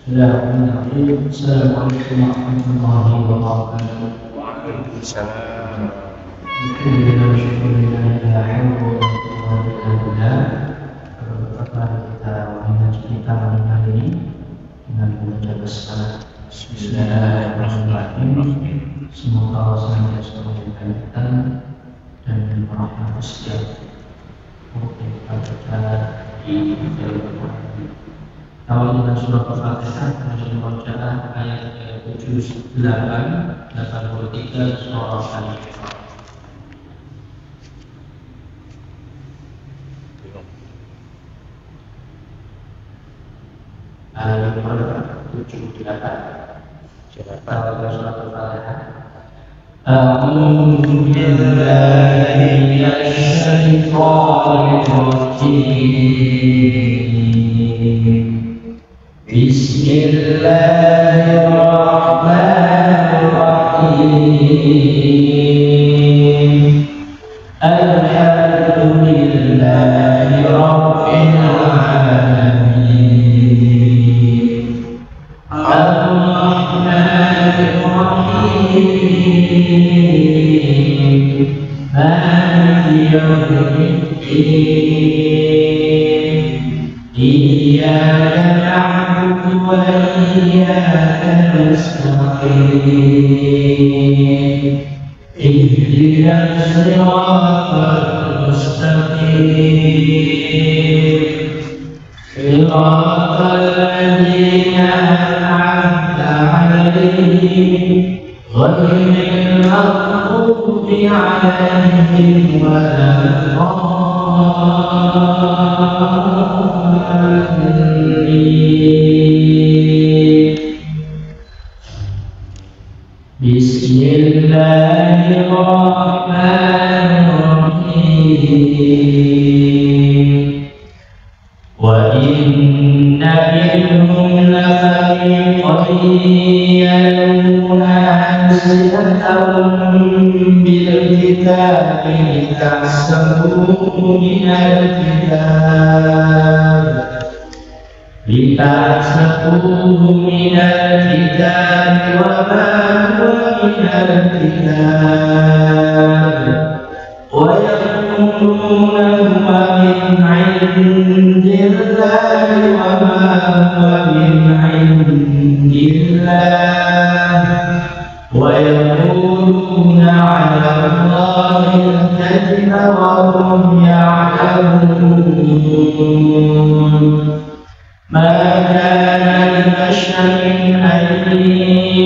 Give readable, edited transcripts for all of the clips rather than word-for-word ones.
Bismillahirrahmanirrahim. Assalamualaikum warahmatullahi wabarakatuh. Waalaikumsalam. Alhamdulillah, syukurillah, la haula wa la quwwata illa billah. Berapa kita mengaji kita malam ini dengan membaca basmalah. Bismillahirrahmanirrahim. Semoga Allah senantiasa memberikan kita dan merahmati setiap yang kita baca di dalam awal dengan surah Al-Fatihah, kemudian bacaan ayat 78, 83 surah Al-Fatihah. Ayat 78 awal surah Al-Fatihah. A'udzu billahi minasy syaithanir rajim. Bismillahirrahmanirrahim. Alhamdulillahi rabbil alamin. Ar-Rahmanir-Rahim. Maliki yaumiddin. Iyyaka na'budu wa iyyaka nasta'in. Ihdinas siratal mustaqim. Siratal ladzina an'amta 'alaihim ghairil maghdubi 'alaihim waladdallin. Bismillahirrahmanirrahim. Wa inna minhum lafariqan yaluna alsinatahum bil kitabi litahsabuhu minal kitab wa ma huwa minal kitab wa yaquluna huwa min 'indillahi wa ma huwa min 'indillah wa yaquluna 'ala Allahi al-kadhiba wa hum ya'lamun. Ma kana libasharin an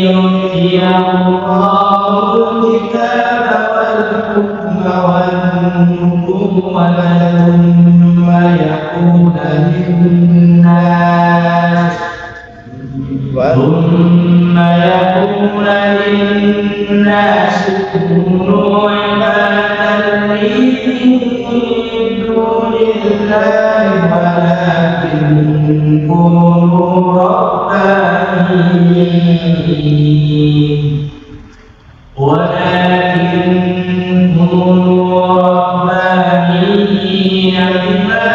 yu'tiyahu Allahu al-kitaba wal-hukma wan-nubuwwata thumma yaqula lin-nas kunu ibadan li min dunillahi walakin kunu rabbaniyin bima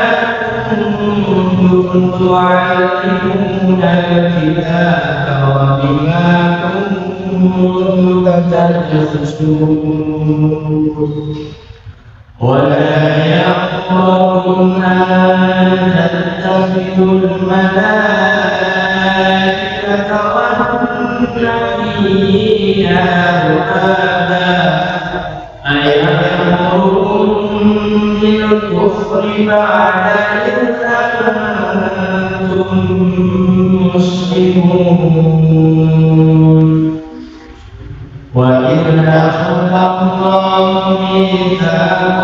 kuntum tu'allimuna al-kitaba wa bima kuntum tadrusun. ولا يأمركم أن تتخذوا الملائكة والنبيين أربابا أيأمركم بالكفر بعد إذ أنتم مسلمون. وإذ أخذ الله ميثاق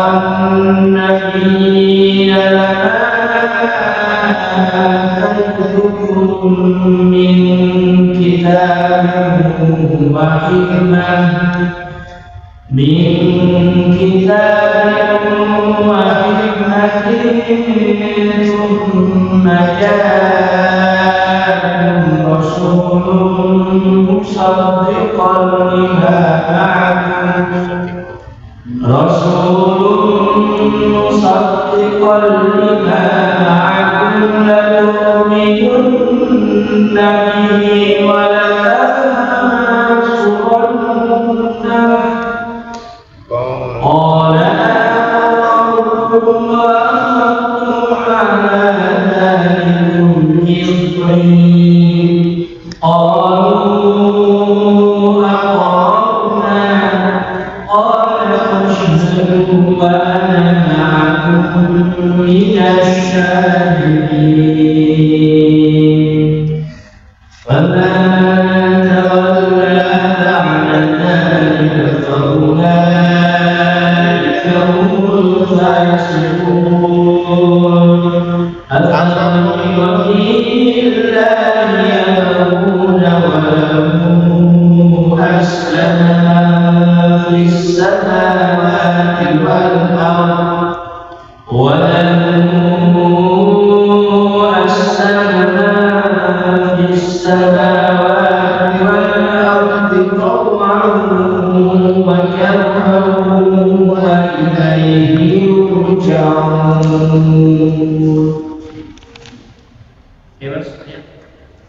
النبيين لما آتيتكم من كتاب وحكمة ثم جاءكم رسول مصدقا لما معكم مصدقا لما معكم لتؤمنن به ولتنصرنه قال أقررتم وأخذتم على ذلكم إصري قالوا أقررنا قال فاشهدوا وأنا معكم من الشاهدين فمن تولى بعد ذلك فأولئك هم الفاسقون أفبغير الله يبغون وله أسلم في السماوات والأرض طوعا وكرها وإليه يرجعون.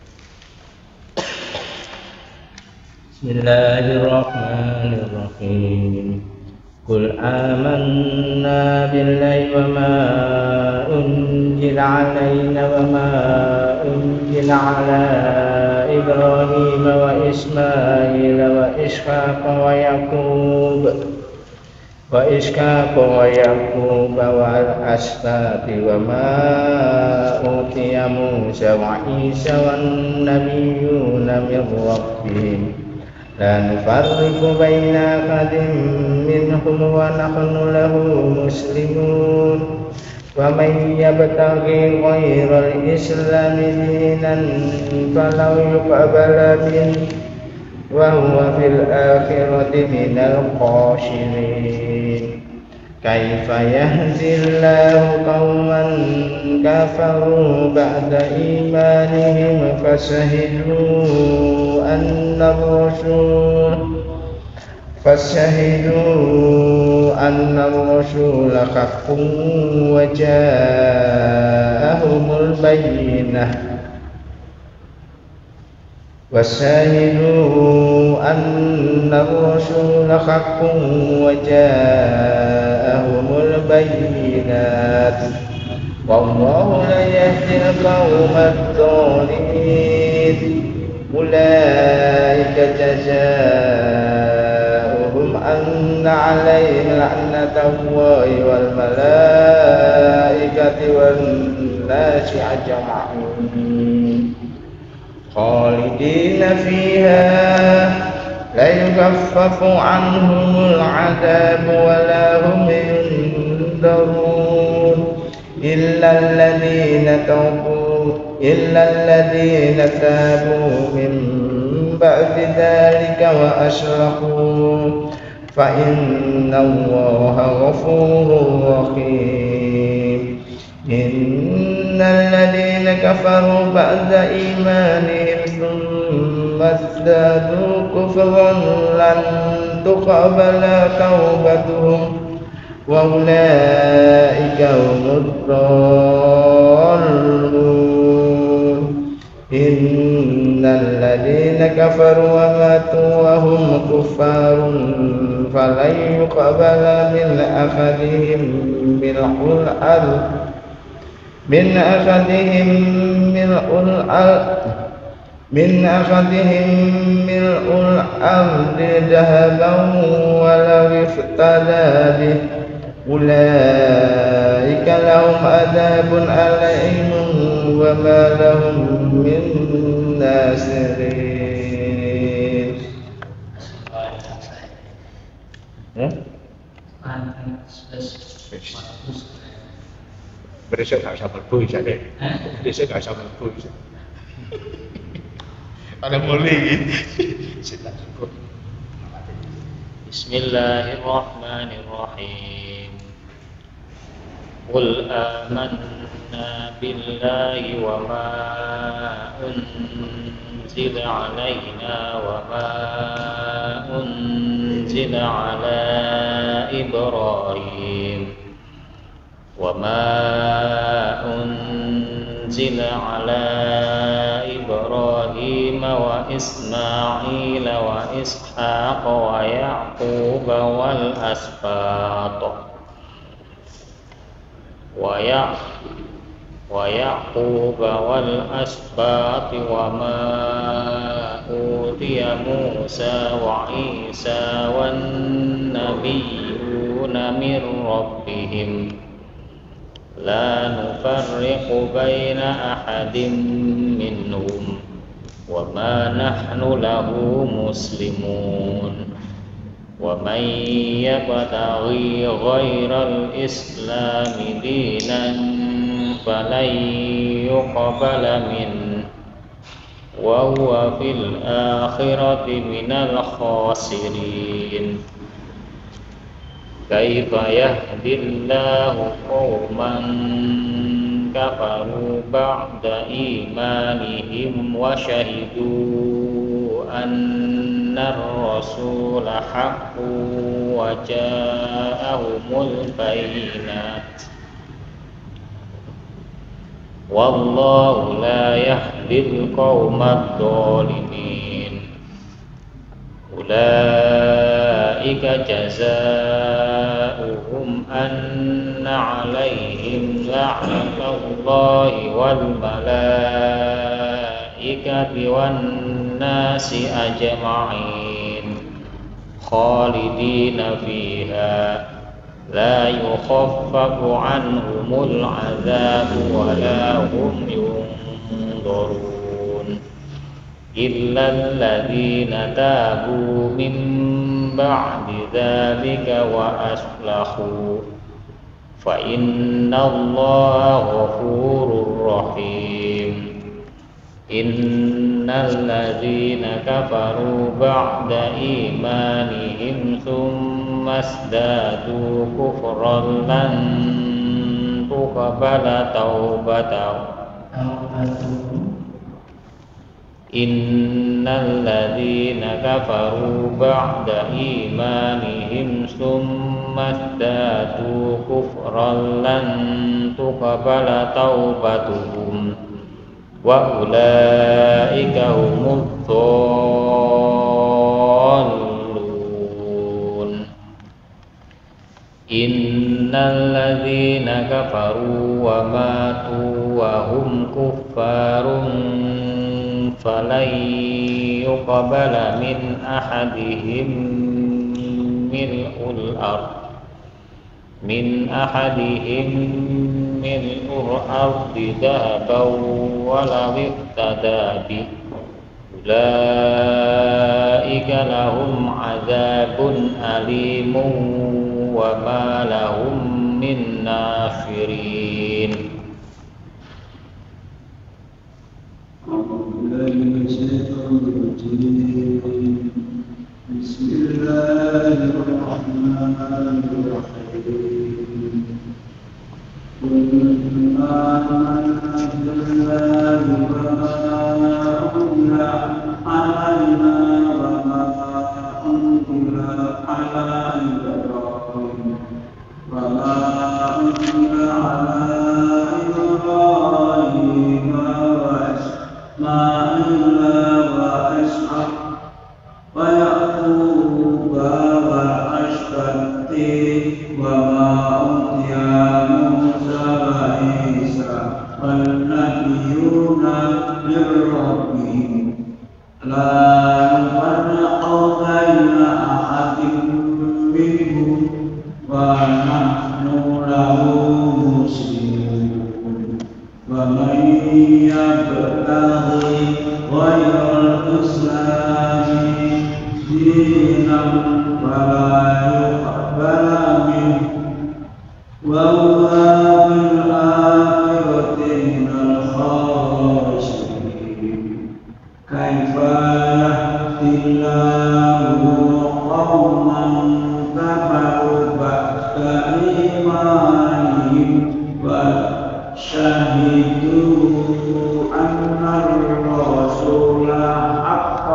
بسم الله الرحمن الرحيم قل آمنا بالله وما أنزل علينا وما أنزل على إبراهيم وإسماعيل وإسحاق ويعقوب والأسباط وما أوتي موسى وعيسى والنبيون من ربهم لا نفرق بين أحد منهم ونحن له مسلمون ومن يبتغي غير الإسلام دينا فلن يقبل منه وهو في الآخرة من الخاسرين كيف يهدي الله قوما كفروا بعد إيمانهم فشهدوا أن الرسول حق وجاءهم البينة والله لا يهدي القوم الظالمين أولئك جزاؤهم أن عليهم لعنة الله والملائكة والناس أجمعين خالدين فيها لا يخفف عنهم العذاب ولا هم ينذرون إلا الذين تابوا من بعد ذلك وأصلحوا فإن الله غفور رحيم إن الذين كفروا بعد إيمانهم ثم ازدادوا كفرا لن تقبل توبتهم وأولئك هم الضالون إن الذين كفروا وماتوا وهم كفار فلن يقبل من أحدهم ملء الأرض ذهبا ولو افتدى به أولئك لهم عذاب أليم وما لهم من ناصرين. Besok gak usah berbu bisa deh. Besok gak usah berbu bisa. Ada mulai gitu. Bismillahirrahmanirrahim. Qul amanna billahi wa ma unzila alaina wa ma unzila ala Ibrahim وما أنزل على إبراهيم وإسماعيل وإسحاق ويعقوب والأسباط وما أوتي موسى وعيسى والنبيون من ربهم لا نفرق بين أحد منهم وما نحن له مسلمون ومن يبتغي غير الإسلام دينا فلن يقبل منه وهو في الآخرة من الخاسرين كيف يهدي الله قوما كفروا بعد إيمانهم وشهدوا أن الرسول حق وجاءهم البينات والله لا يهدي القوم الظالمين أولئك جزاؤهم أن عليهم لعنة الله والملائكة والناس أجمعين خالدين فيها لا يخفف عنهم العذاب ولا هم ينظرون إلا الذين تابوا من بعد ذلك وأصلحوا فإن الله غفور رحيم إن الذين كفروا بعد إيمانهم ثم ازدادوا كفرا لن تقبل توبتهم إن الذين كفروا بعد إيمانهم ثم ازدادوا كفرا لن تقبل توبتهم وأولئك هم الضالون إن الذين كفروا وماتوا وهم كفار فلن يقبل من أحدهم ملء الأرض ذهبا ولو افتدى به أولئك لهم عذاب أليم وما لهم من ناصرين. بسم الله الرحمن الرحيم قل آمنا بالله وما أنزل علينا وما أنزل على إبراهيم وما أنزل على إبراهيم وإسماعيل وإسحاق ويعقوب والأسباط وما أوتي موسى وعيسى والنبيون من ربهم لا نفرق بين أحد منهم ونحن له مسلمون ومن يبتغي غير الإسلام دينا فلا يقبل منه وهو في الآخرة من الخاسرين كيف يهدي الله قوما كفروا بعد إيمانهم وشهدوا أن الرسول حق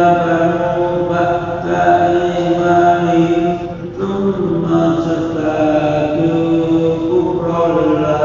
آمنوا بعد إيمانهم ثم ازدادوا كفرا لا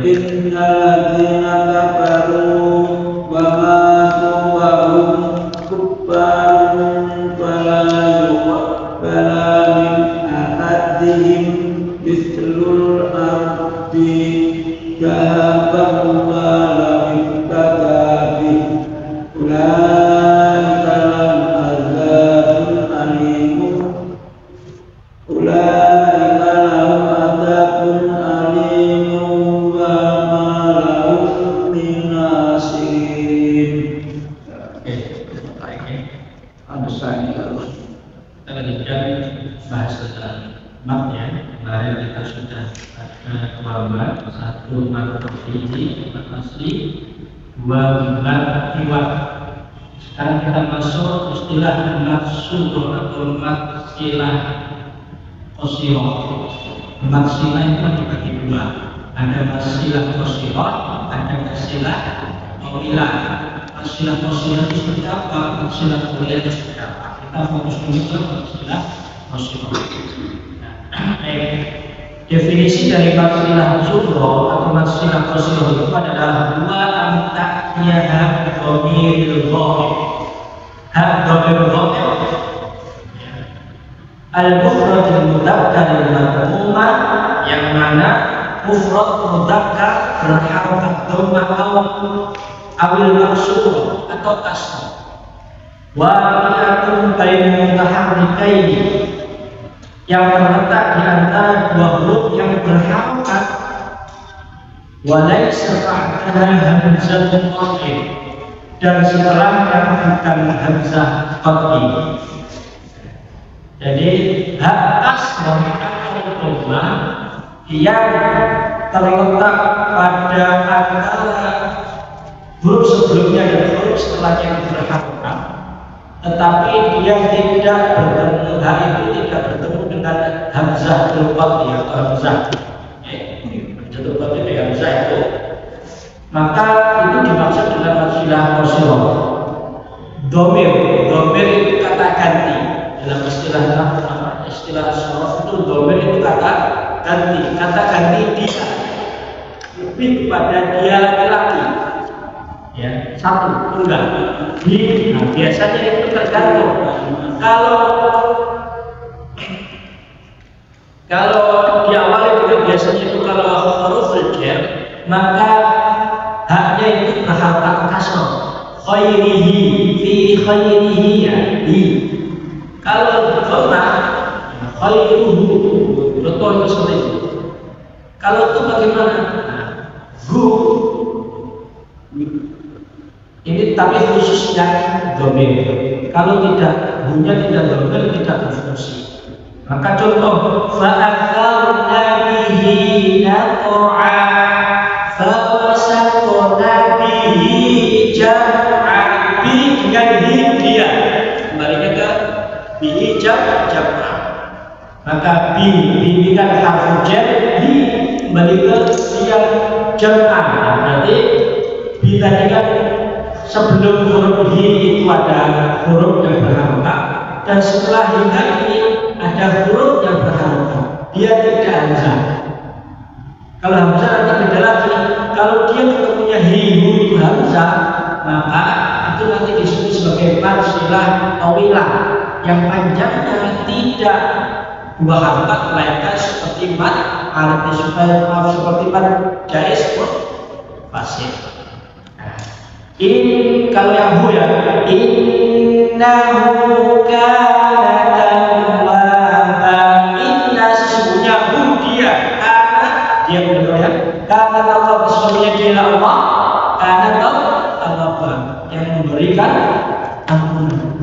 Innalladzina kafaru wa matu wa hum kuffarun fala min ahadihim mithlul ardi dhahaban wa lam iftadabi ulaika lahum azabun alimun ulaika lahum azabun alimun wa ma lahum min nasirin. Kita lanjutkan bahas tentang mat ya. Kemarin kita sudah ada dua mat, satu mat tafsiri, mat asli, dua mat tiwat. Sekarang kita masuk istilah mat sudur atau mat silah qasirah. Mat silah itu dibagi dua. Ada mat silah qasirah, ada mat silah tawilah. Mat silah qasirah itu seperti apa? Mat silah tawilah itu seperti apa? Kita fokus dulu ke maksilah qasirah. Definisi dari maksilah sugro atau maksilah qasirah itu adalah dua antaknya hak dhamir dhahir. Hak dhamir dhahir al-mufrad al-mudzakkar al-madmumah, yang mana mufrad mudzakkar berharakat dhammah awil maksur atau kasrah. Waqi'atun bainal mutaharrikaini, yang terletak di antara dua huruf yang berharakat. Walaysa ba'daha hamzatun qat'iyah, dan setelahnya bukan hamzah qat'iyah. Jadi hak kasrah atau dhammah yang terletak pada antara huruf sebelumnya dan huruf setelahnya yang berharakat, tetapi dia tidak bertemu, hak itu tidak bertemu dengan hamzah qat'iyah atau hamzah itu hamzah itu, maka itu dimaksud dengan maksilah qasirah. Dhamir itu kata ganti dalam istilah sorof itu. Dhamir itu kata ganti. Kata ganti dia lebih kepada dia laki-laki, ya, satu tunggal. Nah, biasanya itu tergantung. Kalau diawali dengan biasanya itu kalau huruf jar, maka haknya itu berharakat kasrah. Khairihi, fi khairihi, ya, hi. Kalau dhammah, khairuhu, contoh itu seperti itu. Kalau itu bagaimana? Gu, ini tapi khusus yang dhamir. Kalau tidak, gunya tidak dhamir, tidak berfungsi. Maka contoh, fa'akarna bihi naqa'a fawasaqna bihi jam'a. Bi dengan hi dia, kembalinya ke bihi jam'a. Maka bi ini kan harfu jar, hi kembali ke dia jam'a. Berarti bi tadi kan sebelum huruf hi itu ada huruf yang berharakat, dan setelah hi ini ada huruf yang berharakat, dia tidak hamzah. Kalau hamzah nanti beda lagi. Kalau dia ketemunya hihu itu hamzah, maka itu nanti disebut sebagai maksilah tawilah, yang panjangnya tidak dua harakat, melainkan seperti mat arti seperti mat jaiz pun fasih. Ini kalau yang hu ya, innahu kana tawwaba. Inna sesungguhnya hu dia, karena dia dia kemudian karena Allah sesungguhnya dia Allah karena Allah yang memberikan ampunan.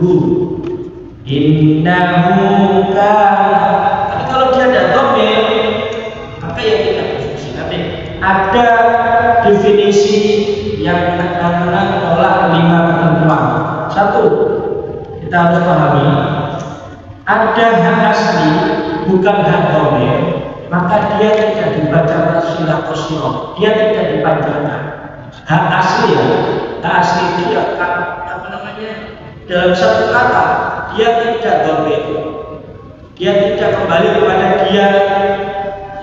Innahu kana. Tapi kalau dia ada dhamir, maka ya tidak berfungsi. Nanti ada definisi yang menolak 5 ketentuan. Satu, kita harus pahami ada hak asli bukan hak dhamir, maka dia tidak dibaca silah qasirah, dia tidak dipanjangkan. Hak asli ya, hak asli dia apa namanya? Dalam satu kata dia tidak dhamir, dia tidak kembali kepada dia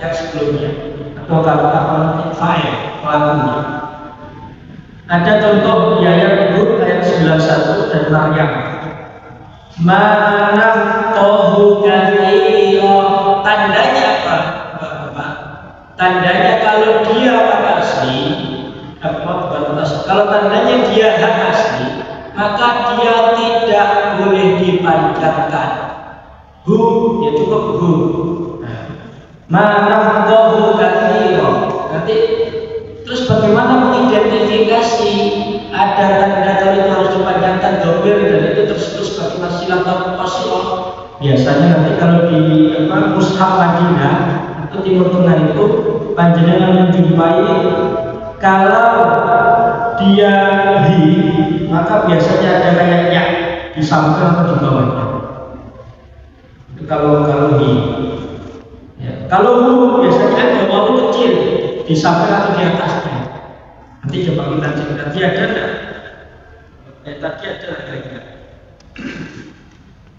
yang sebelumnya atau kata fa'il pelakunya. Ada contoh di ayat 91 dari Maryam. Manafqahu katsira. Tandanya apa? Tandanya kalau dia hak asli, kalau tandanya dia hak asli, maka dia tidak boleh dipanjangkan. Ya cukup Manafqahu katsira. Nanti terus bagaimana mengidentifikasi ada tanda kalau itu harus dipanjangkan dhamir dan itu terus bagi wasilah atau qasirah? Biasanya nanti kalau di mushaf Madinah atau Timur Tengah itu panjenengan menjumpai kalau dia hi maka biasanya ada kayak ya di samping atau di bawahnya. Itu kalau hi. Ya. Kalau biasanya bawah itu kecil di samping atau di atasnya. Nanti coba kita cek tadi ada enggak? Tadi ada enggak?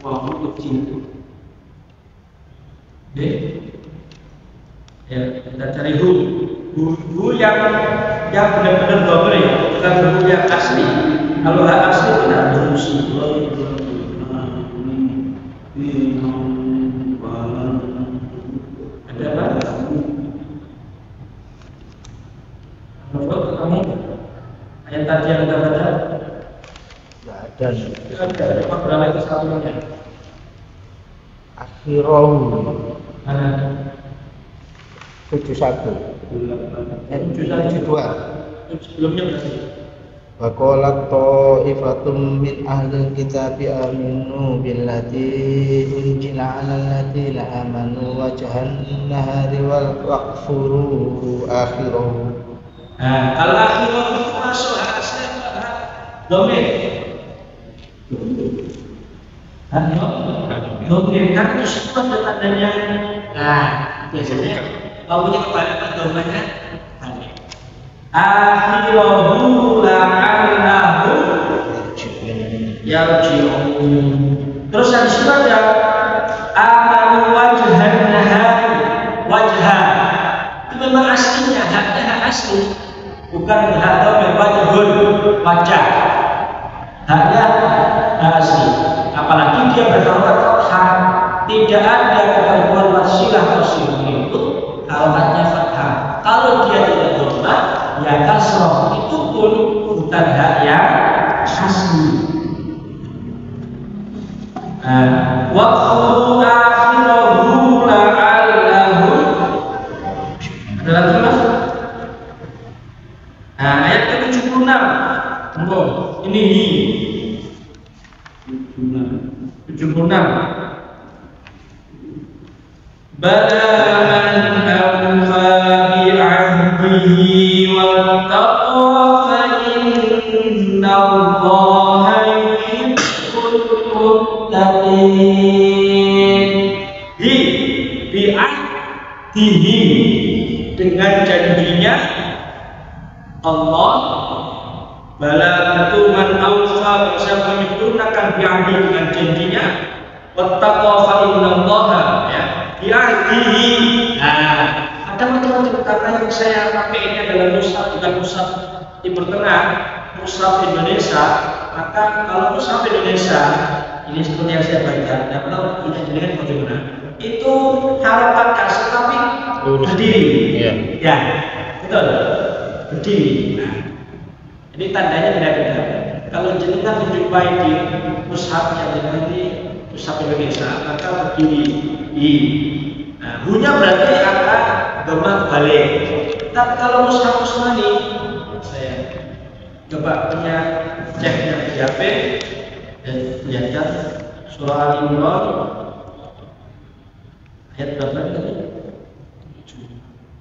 Wah, kecil itu. Ya, kita cari hu yang benar-benar dhamir ya, bukan hu yang asli. Kalau hak asli tidak berfungsi. Ada apa? Menurut kamu ayat tadi yang kita baca? Tidak ada. Ada berapa itu satunya? Akhirahu. Mana? 71. 72. Sebelumnya berarti. Wa qalat ta'ifatum min ahlil kitabi aminu billati unzila 'alal ladzina amanu wajhan nahari wal waqfuru akhirahu. Nah, kalau akhirah itu masuk hak asli apa? Dhamir. Dhamir kan itu semua ada tandanya. Nah, biasanya baunya kepada domainnya akhirahu la'annahu yarji'un. Terus yang kedua ada amanu wajhan nahari wajhan. Itu memang aslinya haknya hak asli, bukan hak dhamir wajhun wajah. Haknya hak asli. Apalagi dia berharokat fathah, tidak ada ketentuan wasilah qasirah itu harokatnya fathah. Kalau dia tidak dhammah, ya kasrah. Itu pun bukan hak yang asli. Waqfu akhirahu la'allahu. Ada lagi mas? Ayat ke-76. Ini hi 76. Bala man awfa bi'ahdihi wattaqa fa inna Allaha yuhibbul muttaqin. Bi'ahdihi, dengan janjinya Allah. Bala tentu man awfa, siapa menyempurnakan bi'ahdi dengan janjinya, wattaqa fa innallaha, ya, bi'ahdihi. Ada macam-macam karena yang saya pakai ini adalah mushaf, bukan mushaf Timur Tengah, mushaf Indonesia. Maka kalau mushaf Indonesia ini seperti yang saya baca, tidak tahu ini dengan bagaimana. Itu harokat kasar tapi berdiri. Ya, betul, berdiri. Ini tandanya beda-beda. Kalau jenengan menjumpai di mushaf yang nanti mushaf Indonesia, maka berdiri. Hunya berarti akan doma balik. Tapi kalau mushaf Utsmani, saya coba punya ceknya di HP dan lihatkan surah Al-Imran ayat berapa tadi?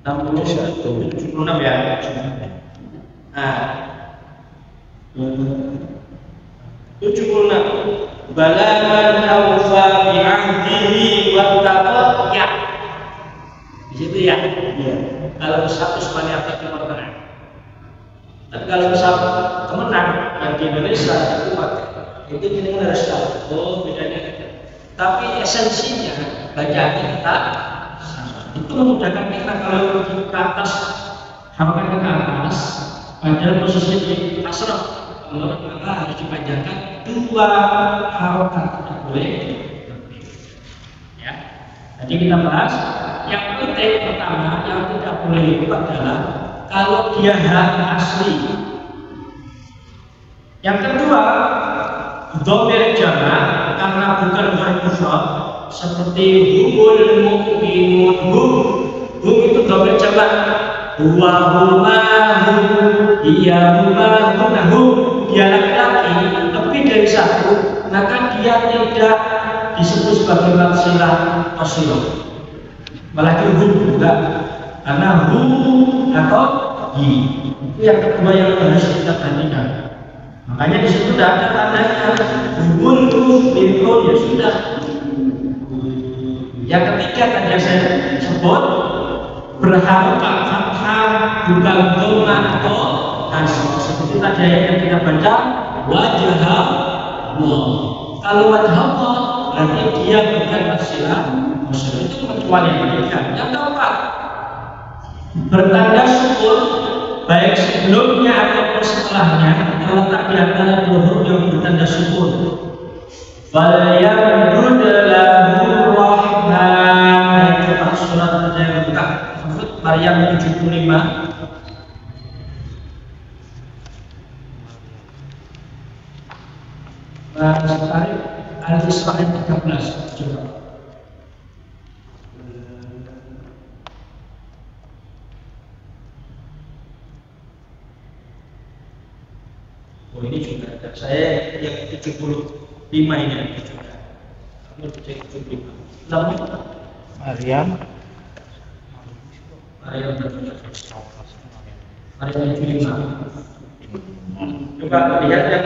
76 ya. Nah, 76. Bala man awfa bi 'ahdihi wattaqa ya. Di situ ya. Iya. Kalau satu Utsmani atau kemenangan. Tapi kalau satu kemenang yang di Indonesia itu pakai itu kita harus tahu. Oh, bedanya. Tapi esensinya bacaan kita itu memudahkan kita kalau pergi ke atas, harokat ke atas, padahal posisi di asraf, maka harus dipanjangkan 2 harokat, tidak boleh lebih. Ya, jadi kita bahas yang penting pertama yang tidak boleh itu adalah kalau dia hak asli. Yang kedua, dhamir jamak karena bukan mufrad seperti humul mu'minun, hum itu dhamir jamak, huwa huma hum, iya huma hum, dia laki-laki lebih dari satu, maka dia tidak disebut sebagai maksilah qasirah. Apalagi hum juga, karena hum atau hi itu yang kedua yang harus kita perhatikan. Makanya di situ tidak ada tandanya hubun bintu ya sudah. Yang ketiga tadi yang saya sebut berharokat fathah bukan dhamma atau kasrah. Seperti tadi yang kita baca wajah Allah. Kalau wajah Allah berarti dia bukan maksilah qasirah, itu kecuali yang ketiga. Yang keempat bertanda syukur baik sebelumnya ataupun setelahnya terletak di antara dua huruf yang bertanda syukur. Wal yamdud lahu rahman, itu surat yang buka Maryam 75. Tarik Al-Isra 13 coba. Oh ini juga ada. Saya yang 75 ini juga. Kamu cek 75. Namanya Maryam. Maryam 75. Coba lihat yang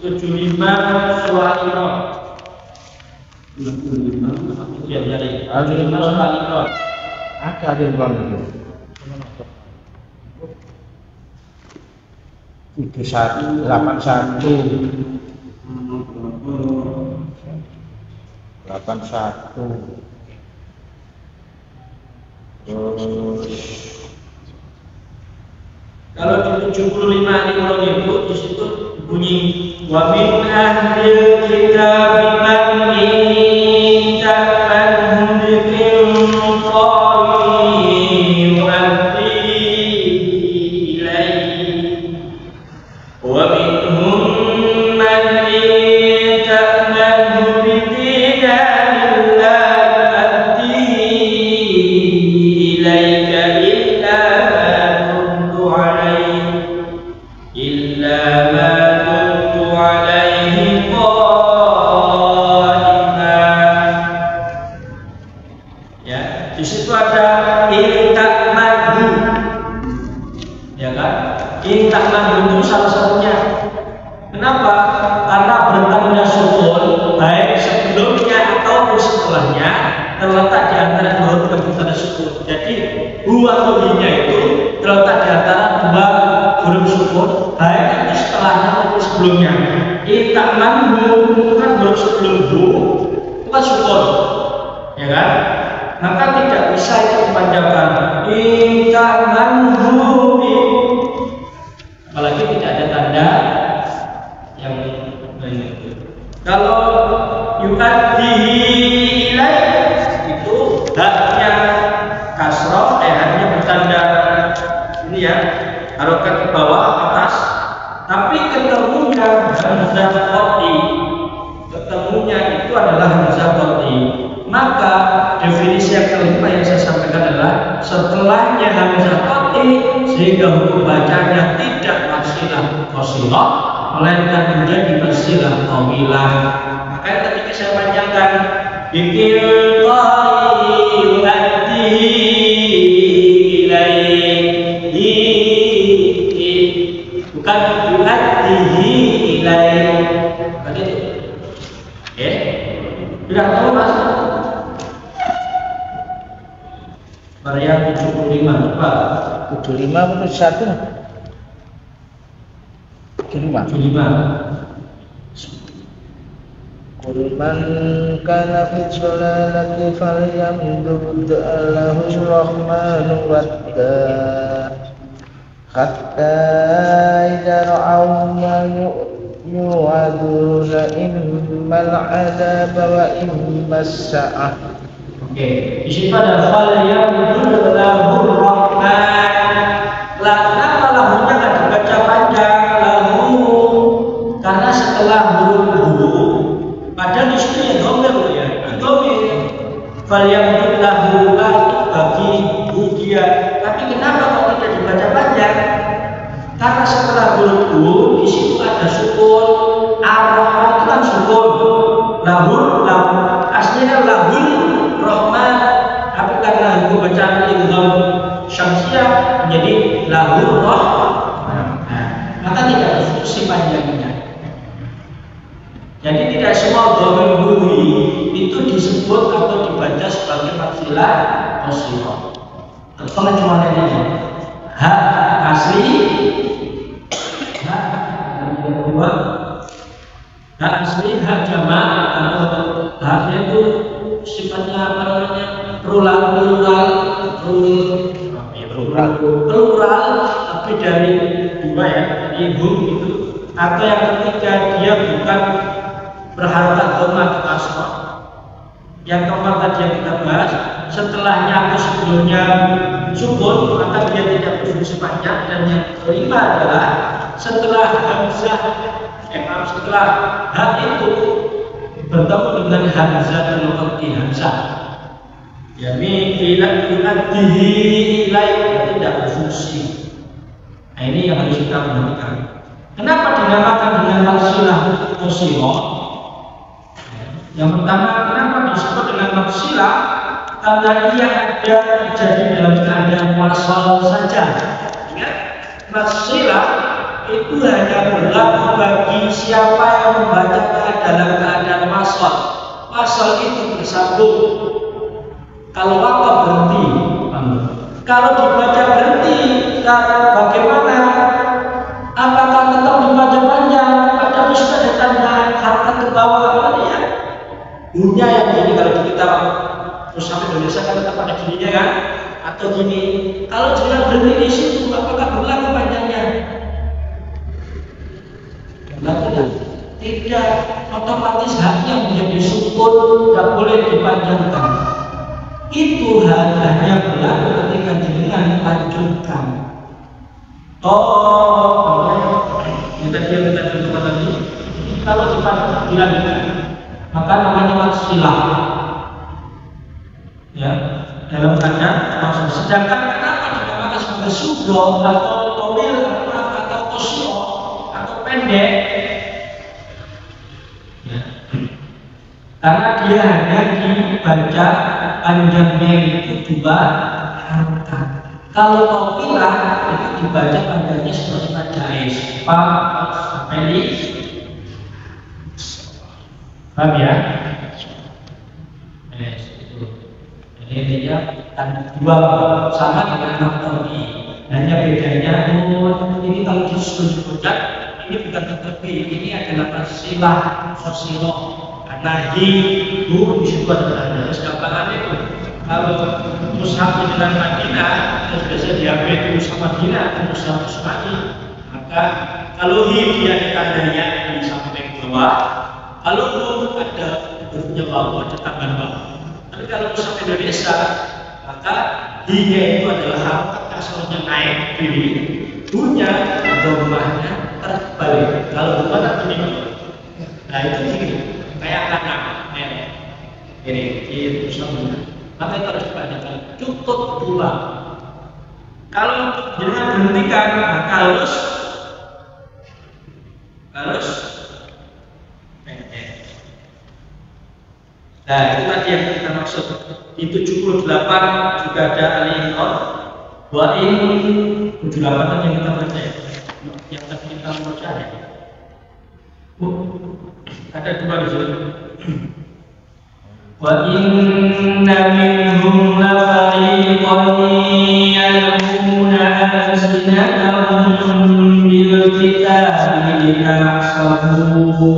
75 surah Al-Imran. 75 ya dari Al-Imran surah Al-Imran. Ada Al-Imran itu. 81 kalau di 75 Al-Imran itu di situ bunyi wa min ahlil kitab man ta'manhu biqintarin yu'addihi ilayhi wa minhum man ta'manhu bidinarin la yu'addihi ilayka illa ma kuntu alaihi qaiman. Ya, di situ ada intakmadhu. Ya kan? Intakmadhu itu salah satunya. Kenapa? Karena bertanda syukur baik sebelumnya ataupun setelahnya terletak di antara dua huruf yang bertanda syukur. Jadi huwa tuhinya itu terletak di antara dua huruf syukur baik nanti setelahnya maupun sebelumnya. Intakmanhu itu kan huruf sebelum hu itu kan syukur, ya kan? Maka tidak bisa itu dipanjangkan. Intakmanhu, apalagi tidak ada tanda yang lain. Kalau yu'addihi ilaih itu haknya kasroh, haknya bertanda ini ya, harokat ke bawah atas, tapi ketemunya hamzah qat'i, ketemunya itu adalah hamzah qat'i. Maka definisi yang kelima yang saya sampaikan adalah setelahnya hamzah qati sehingga hukum bacanya tidak wasilah qasirah melainkan menjadi wasilah tawilah. Makanya ketika saya panjangkan bikil qari yu'addihi ilaihi, bukan yu'addihi ilaihi. Berarti itu tidak tahu mas. Varian 75 coba 75 menurut 1 75 Qul man kana fi shalalati falyamdud lahu rahmanu wadda hatta idza ra'aw ma yu'aduna immal 'adaba wa immas sa'ah. Oke, di situ ada fal yang lahur rahman. Lah kenapa lahurnya nggak dibaca panjang lahu? Karena setelah huruf padahal di situ ya domir ya, domir. Fal yang lahu itu bagi dia. Tapi kenapa kok tidak dibaca panjang? Karena setelah huruf di situ ada sukun. Ar-Rahman itu kan sukun. Lahur, aslinya lahur Rahman, tapi karena hukum bacaan idgham syamsiyah menjadi lahur Rahman. Maka tidak ada fungsi panjangnya. Jadi tidak semua dhamir huruf itu disebut atau dibaca sebagai fatsilah qasirah. Pengecualian ini ha asli, ha kedua, ha asli, ha jamak, atau ha itu sifatnya apa namanya plural tapi dari dua ya, dari hum itu, atau yang ketiga dia bukan berharkat dhamma atau kasrah. Yang keempat tadi yang kita bahas, setelahnya atau sebelumnya sukun maka dia tidak berfungsi panjang. Dan yang kelima adalah setelah hamzah setelah ha itu bertemu dengan hamzah dan qati hamzah, yakni yu'addihi ilaihi, tidak berfungsi. Nah, ini yang harus kita perhatikan. Kenapa dinamakan dengan wasilah qasirah? Yang pertama, kenapa disebut dengan wasilah? Karena ia ada terjadi dalam keadaan wasal saja. Ingat, wasilah itu hanya berlaku bagi siapa yang membaca dalam keadaan wasal. Wasal itu bersambung. Kalau wakaf berhenti. Kalau dibaca berhenti, bagaimana? Apakah tetap dibaca panjang? Padahal sudah ada tanda harkat ke bawah apa ya? Bunyinya yang gini kalau kita terus sampai Indonesia kan tetap ada gininya kan? Atau gini. Kalau sudah berhenti di situ, apakah berlaku panjangnya? Tidak, otomatis haknya menjadi sukun, tidak boleh dipanjangkan. Itu hanya berlaku ketika dengan lanjutkan. Kita contoh tadi, kalau dilanjutkan, maka namanya wasilah. Ya, dalam keadaan maksud. Sedangkan kenapa dinamakan sebagai sugro atau tawil atau qasir atau pendek? Ya. Karena dia hanya dibaca panjangnya itu 2 harakat. Kalau tawilah itu dibaca panjangnya seperti jais, pa sampai di. Paham ya? Jadi dia kan 2 sama dengan naftawi. Hanya bedanya ini kalau disebut-sebutkan ini bukan naftawi, ini adalah wasilah qasirah. Karena bu di situ adalah gambarannya itu. Kalau mushaf dengan Madinah, biasanya diambil itu mushaf Madinah atau mushaf Usmani. Maka kalau dia tandanya di samping bawah, kalau ada hurufnya bawah, ada tambahan bawah. Tapi kalau mushaf Indonesia, maka hinya itu adalah harakat kasrohnya naik kiri, bunya dhammahnya terbalik. Kalau bukan begini, nah itu gini, kayak kanan, ini mushaf. maka itu harus dibacakan cukup 2. Kalau untuk jenengan berhentikan, maka harus pendek. Nah, itu tadi yang kita maksud. Di 78 juga ada al-Imran. Wa in 78 kan yang kita baca ya. Yang tadi kita baca ya. Ada 2 di sini. Wa inna minhum la fariqan yalmuna alsinatahum bil kitabi litahsabuhu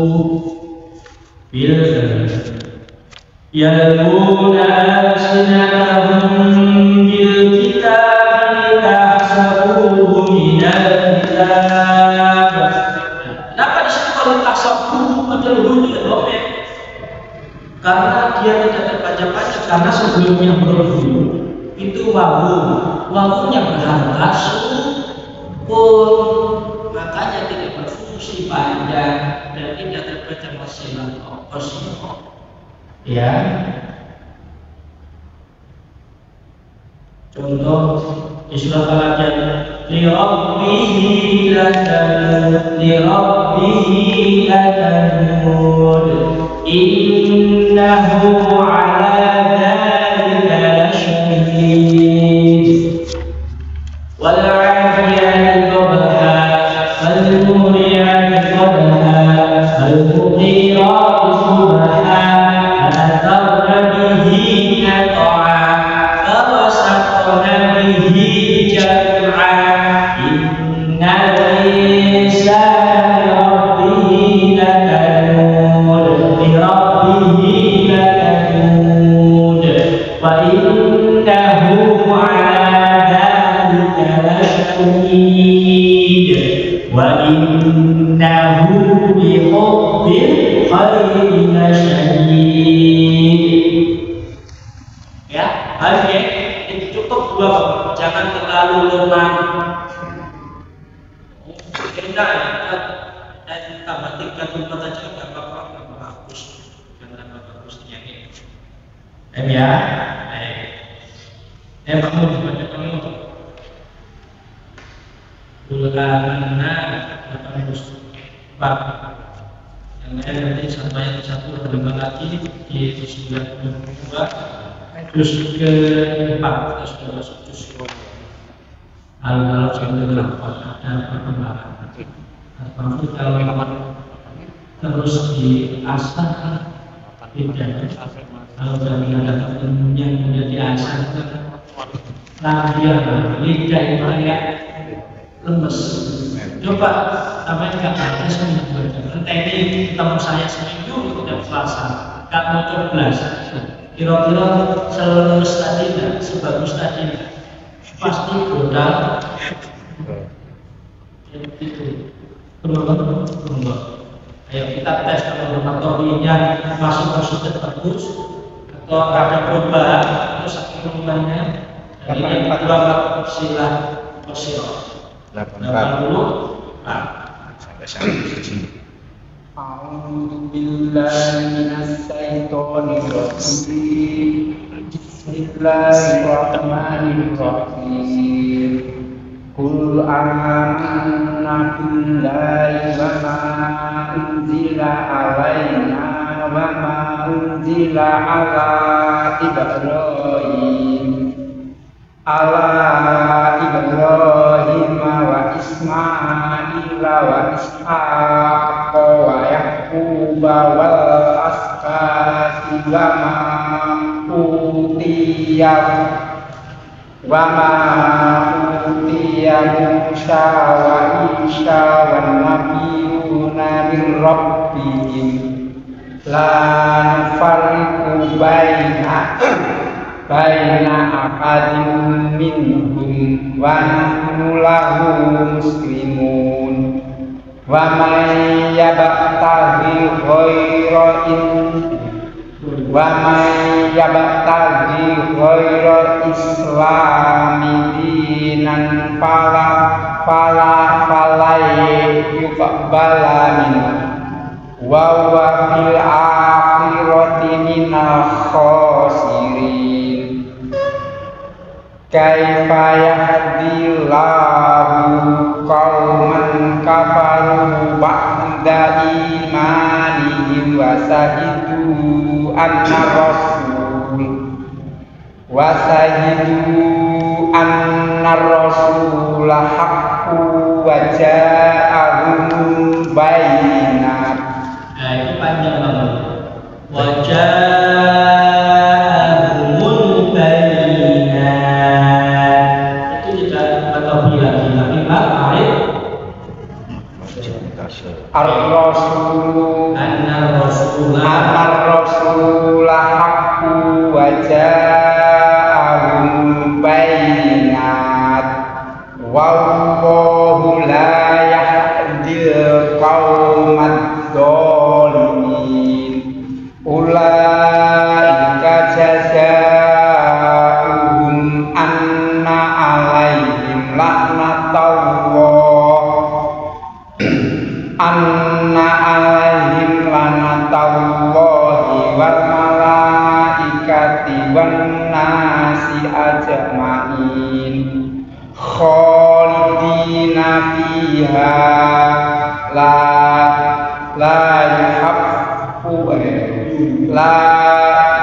yalmuna alsinatahum bil kitabi litahsabuhu minal kitab. Kenapa di sini kalau tahsabuhu ada huruf ya? Karena dia tidak terbaca-baca, karena sebelumnya huruf itu wawunya berharga sukun, makanya tidak berfungsi panjang dan tidak terbaca maksimal kosong. Ya, contoh di surat Al-An'am, li rabbihi lakamud innahu ala dzalika lasyahid wal 'adiyati dhabha wal muriyati qadha wal mughirati subha atarna bihi naq'a fawasatna bihi jam'a innal insana li rabbihi lakanud wa innahu ala dzalika lasyahid wa innahu bi hubbil khairi lasyadid. Ya, oke, itu cukup 2, jangan terlalu lemah. Kita tambah 3 4 aja enggak apa-apa, enggak bagus. Jangan bagusnya ini. Ya. Kamu dibaca kamu. Ulana harus bab. Yang lain nanti sampai yang 1 berlima lagi di 92 juz ke-4 kita sudah masuk juz Al-Balagh sampai 8 ada perkembangan. Tapi kalau terus diasah tidak. Kalau dari ada yang menjadi asal dia lidah itu kayak lemes. Coba sampai nggak ada seminggu. Ini ketemu saya seminggu tidak puasa, nggak mau coblos. Kira-kira selemes tadi nggak, sebagus tadi nggak? Pasti godal. Itu berubah. Ayo kita tes kalau laboratoriumnya masuk terus atau ada perubahan terus perubahannya dari yang kedua sila kosiro 80 sampai 1. A'udzu billahi minasy syaithanir rajim. Bismillahirrahmanirrahim. Qul amanna billahi wa ma unzila alaina wa ma unzila ala Ibrahim wa Ismaila wa Ishaq wa Yaqub wal asbati wa ma Musa wa Isa wa nabiyuna min rabbihim la nufarriqu baina ahadin minhum wa nahnu lahu muslimun wa man yabtaghi ghayra islami dinan fala yuqbala minhu wa huwa fil akhirati minal khasirin. kaifa yahdillahu qauman kafaru ba'da imanihim wa sahidu anna rasula haqqu wa ja'ahum bayyinat. Nah itu panjang banget. Wajahumul bayyinat. Itu tidak atau bilang tapi Pak Arif ar-rasulu anna rasulah haqqu wa ja'ahum bayyinat wallahu la yahdil qaumadh dhalimin. Ulaika jazaa'uhum anna 'alaihim lanatullahi wal malaikati wan nasi ajma'in khalidina fiha la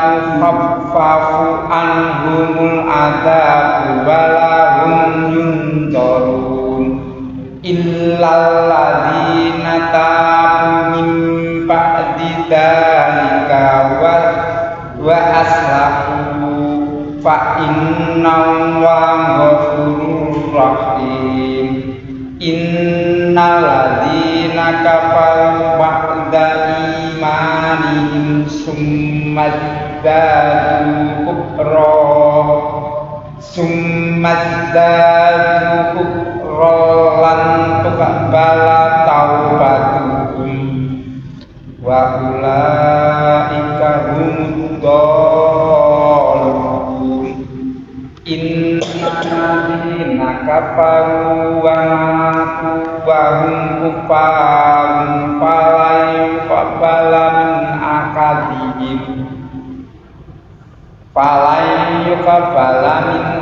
yukhaffafu anhumul adzabu wa lahum yunzarun illal ladzina tabu min ba'di dzalika wa aslahu fa innallaha ghafurur rahim. Innal ladzina kafaru ba'da imanihim summa zadu kufra lan tuqbala taubatuhum wa ulaika humud dhalun. Innalladzina kafaru wa matu wa hum kufarun fala yuqbala min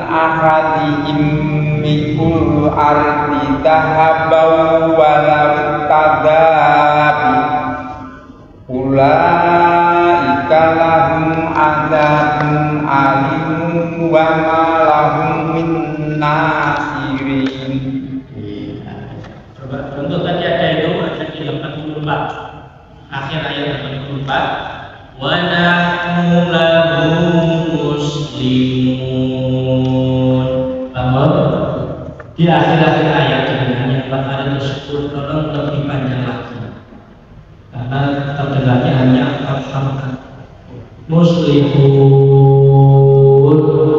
ahadihim mikul ardi dahabaw walau tadabi ulaika lahum adzabun alim wa ma lahum min nasirin. Coba contoh tadi ada itu ayat 84, akhir ayat 84, wa nahnu lahu muslimun. Bahwa di akhir-akhir ayat hanya 4 ayat tersebut tolong lebih panjang lagi karena terdengarnya hanya alhamdulillah muslimun.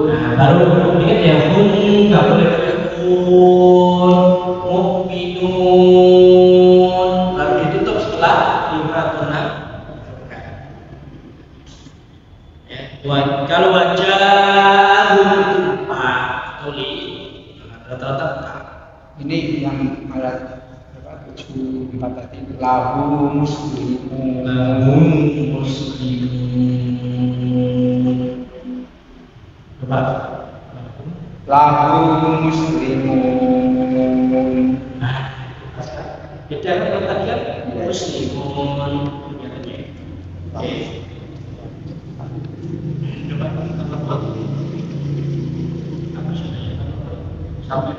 Nah, baru ingat ya hum nggak boleh mu'minun, baru ditutup setelah imratuna. Ya, kalau wajah itu pak tuli rata-rata Ini yang alat 74 tadi lahu muslimun. Coba Lahu muslimun. nah beda kan tadi kan muslimun. Oke. Coba apa sudah sampai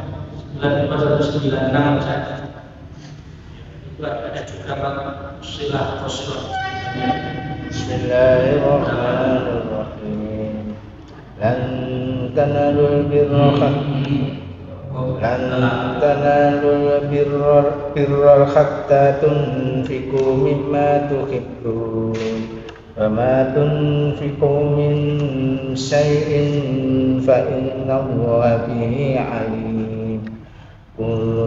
9496 saja. Itu ada juga silah Rasulullah. Bismillahirrahmanirrahim. Lan tanalul birra hatta tunfiqu mimma tuhibbun. وَمَا تُنْفِقُوا مِنْ شَيْءٍ فَإِنَّ اللَّهَ بِهِ عَلِيمٌ. كُلُّ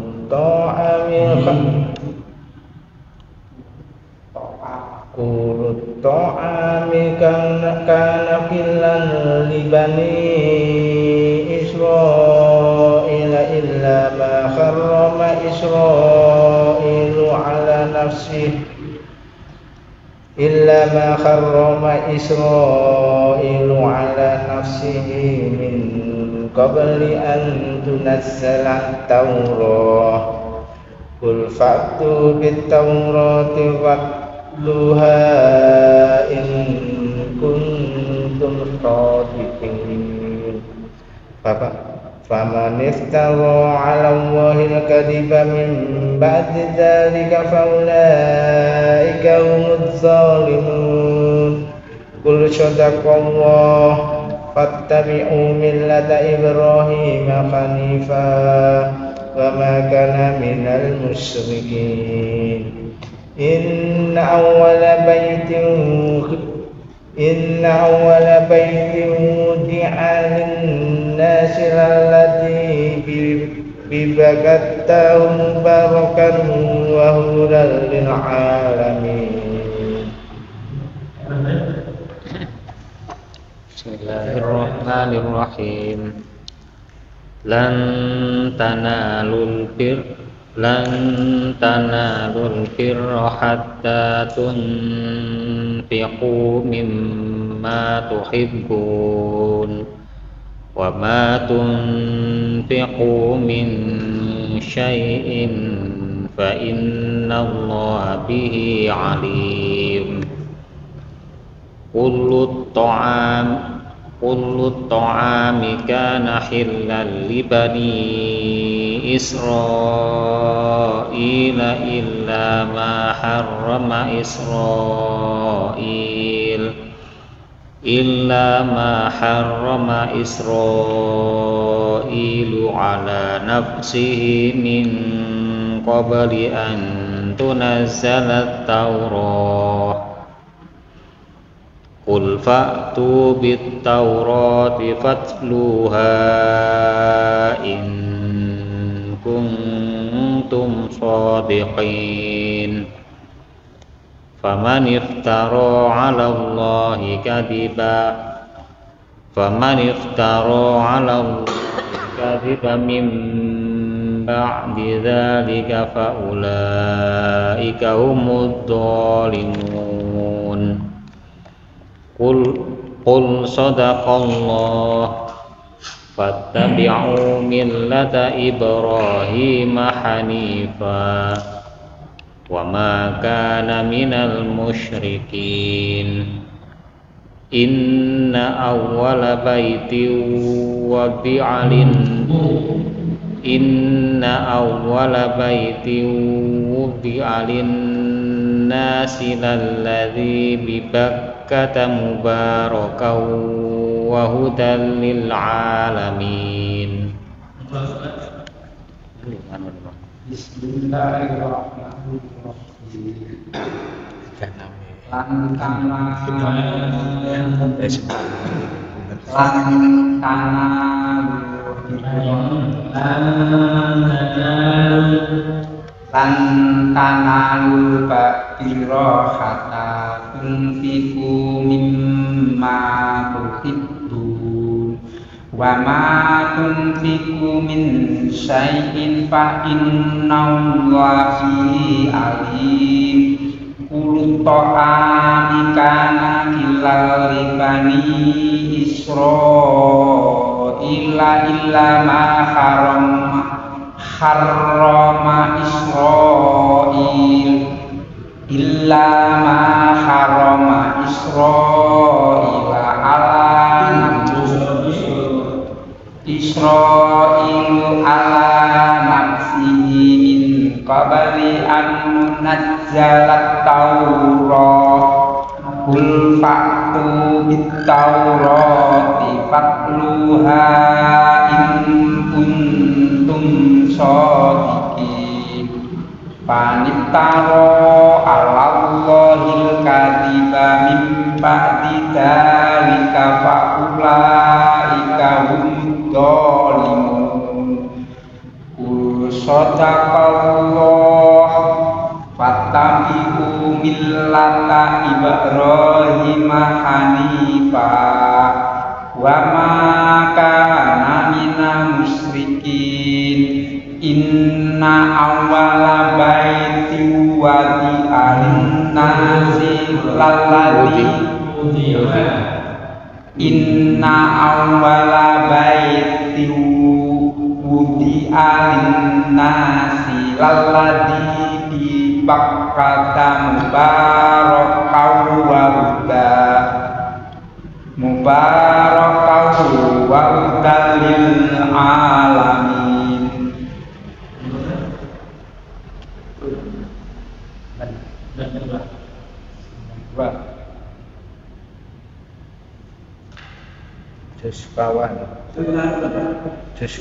الطَّعَامِ كَانَ حِلًّا لِبَنِي إِسْرَائِيلَ إِلَّا مَا حَرَّمَ إِسْرَائِيلُ على نفسه من قبل أن تنزل التوراة قل فأتوا بالتوراة فاتلوها إن كنتم صادقين فمن افترى على الله الكذب من بعد ذلك فأولئك هم الظالمون قل صدق الله فاتبعوا ملة إبراهيم حنيفا وما كان من المشركين إن أول بيت وضع للناس الذي ببكة مباركا وهدى للعالمين. Bismillahirrahmanirrahim. Lan tanalul birra hatta tunfiqu mimma tuhibbun wa ma tunfiqu min syai'in fa innallaha bihi alim. Kullu ta'ami kana hillan li bani Israila illa ma harrama Israilu ala nafsihi min qabli an tunazzala at-Taurah. Qul fa'tu bit-taurati fatluha in kuntum shadiqin. Faman iftara 'ala Allahi kadhiba min ba'di dzalika fa ulaika humudz zalimun. Qul sadaqallah fattabi'u millata Ibrahim hanifa wa ma kana minal musyrikin. Inna awwala baitin wudi'a lin-nasi lalladzi bibakkata mubarakan wa hudan lil alamin. Bismillahirrahmanirrahim. Lan tanalul birra hatta tunfiqu mimma tuhibbun wa ma tunfiqu min syai'in fa innallaha bihi alim. Qul ta'ami kana hilal li bani Israila illa ma harrama Israila ala nafsihi min qabli an nunazzalat Taurah. Qul fa'tu bit-taurati fatluha in kuntum shadiqin. Paniftaro 'ala Allahil kadhiba min ba'di dzalika fa ulaika humudz zalimun. Qul sadaqallah fattabi'u millata Ibrahim hanifa wa ma kana minal musyrikin. Inna awwala baitin wudi'a lin-nasi lalladzi Inna awwala baiti wudi'a linnasi lalladzi bi Bakkata mubarakaw wa hudan lil alamin. Jus kawan. Jus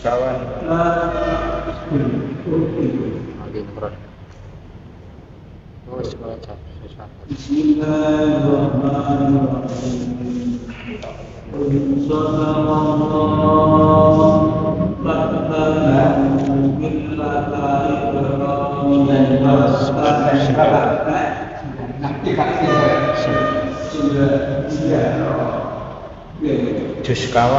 kawan.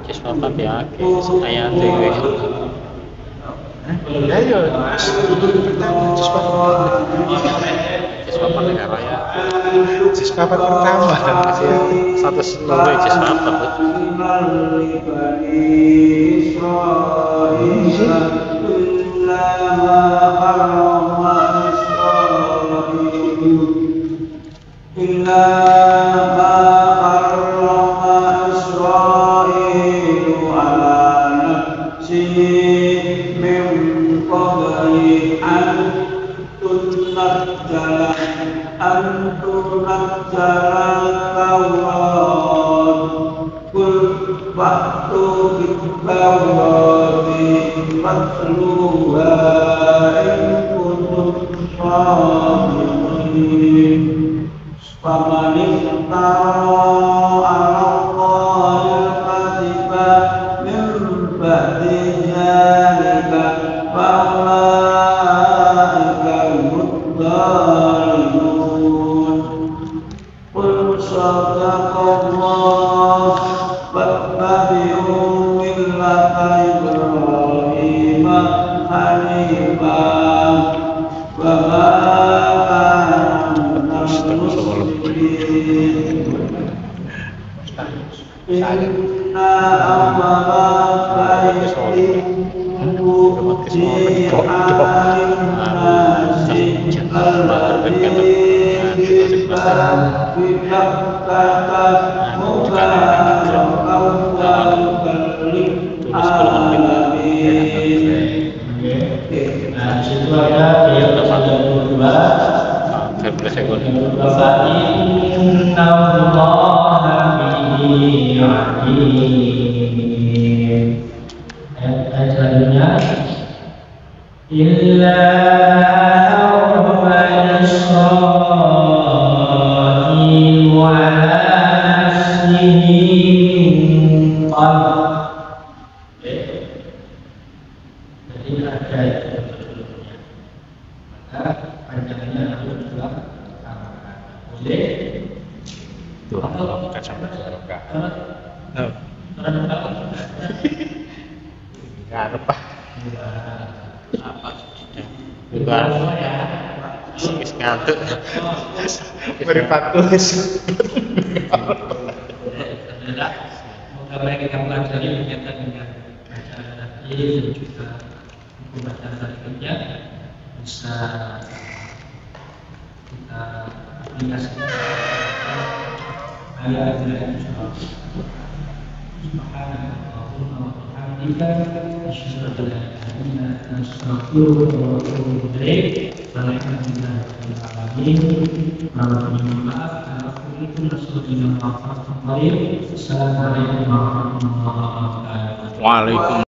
Jus papat ya, saya dewe. Ayo, jus papat negara ya. Jus papat pertama. Satu seluruh jus papat. Semoga kita pelajari berkaitan dengan bacaan tadi dan juga buku bacaan berikutnya bisa kita aplikasikan ayat-ayat insyaallah. Subhanallahumma wa bihamdika asyhadu an la ilaha illa anta astaghfiruka wa atubu ilaik. Walhamdulillahirabbil alamin. Mohon maaf. Assalamualaikum warahmatullahi wabarakatuh. Waalaikumsalam.